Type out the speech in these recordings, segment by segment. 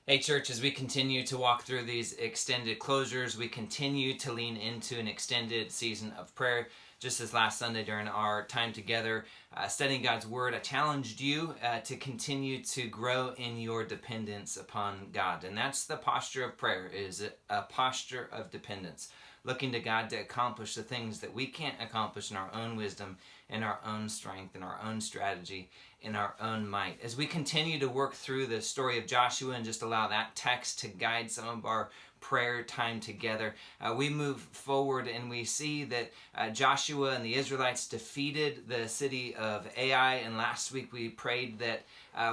Hey, church, as we continue to walk through these extended closures, we continue to lean into an extended season of prayer. Just as last Sunday during our time together studying God's Word, I challenged you to continue to grow in your dependence upon God. And that's the posture of prayer, is a posture of dependence. Looking to God to accomplish the things that we can't accomplish in our own wisdom, in our own strength, in our own strategy, in our own might. As we continue to work through the story of Joshua and just allow that text to guide some of our prayer time together, we move forward and we see that Joshua and the Israelites defeated the city of Ai, and last week we prayed that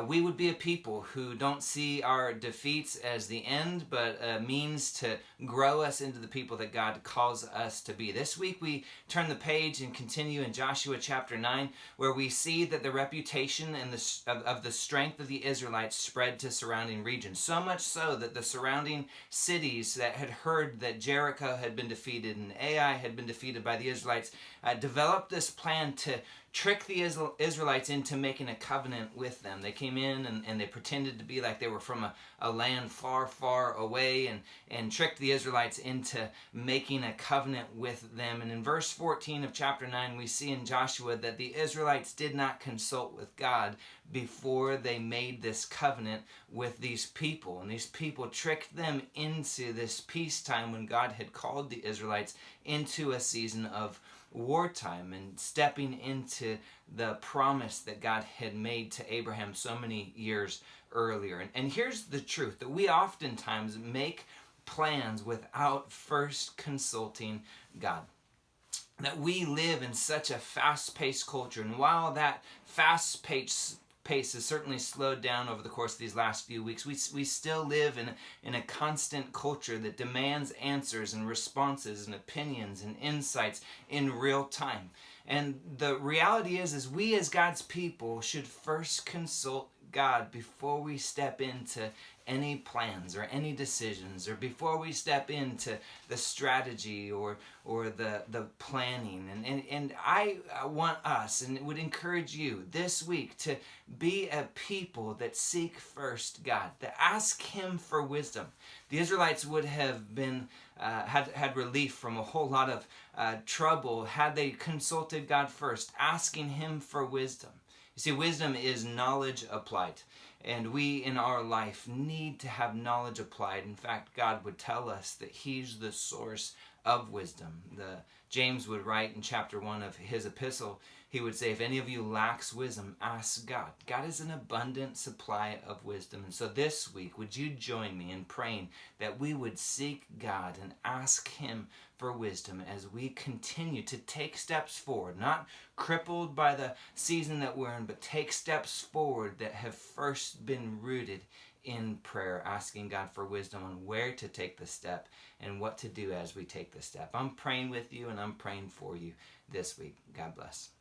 we would be a people who don't see our defeats as the end, but a means to grow us into the people that God calls us to be. This week we turn the page and continue in Joshua chapter 9, where we see that the reputation and of the strength of the Israelites spread to surrounding regions. So much so that the surrounding cities that had heard that Jericho had been defeated and Ai had been defeated by the Israelites developed this plan to trick the Israelites into making a covenant with them. They came in and they pretended to be like they were from a land far, far away and tricked the Israelites into making a covenant with them. And in verse 14 of chapter 9, we see in Joshua that the Israelites did not consult with God before they made this covenant with these people. And these people tricked them into this peacetime when God had called the Israelites into a season of wartime and stepping into the promise that God had made to Abraham so many years earlier. And here's the truth, that we oftentimes make plans without first consulting God. That we live in such a fast-paced culture, and while that fast-paced pace has certainly slowed down over the course of these last few weeks, we still live in a constant culture that demands answers and responses and opinions and insights in real time. And the reality is we as God's people should first consult God before we step into any plans or any decisions, or before we step into the strategy or the planning. And I want us, and would encourage you this week, to be a people that seek first God, that ask Him for wisdom. The Israelites would have been had relief from a whole lot of trouble had they consulted God first, asking Him for wisdom. You see, wisdom is knowledge applied. And we in our life need to have knowledge applied. In fact, God would tell us that He's the source of wisdom. James would write in chapter 1 of his epistle, he would say, if any of you lacks wisdom, ask God. God is an abundant supply of wisdom. And so this week, would you join me in praying that we would seek God and ask Him for wisdom as we continue to take steps forward, not crippled by the season that we're in, but take steps forward that have first been rooted in prayer, asking God for wisdom on where to take the step and what to do as we take the step. I'm praying with you and I'm praying for you this week. God bless.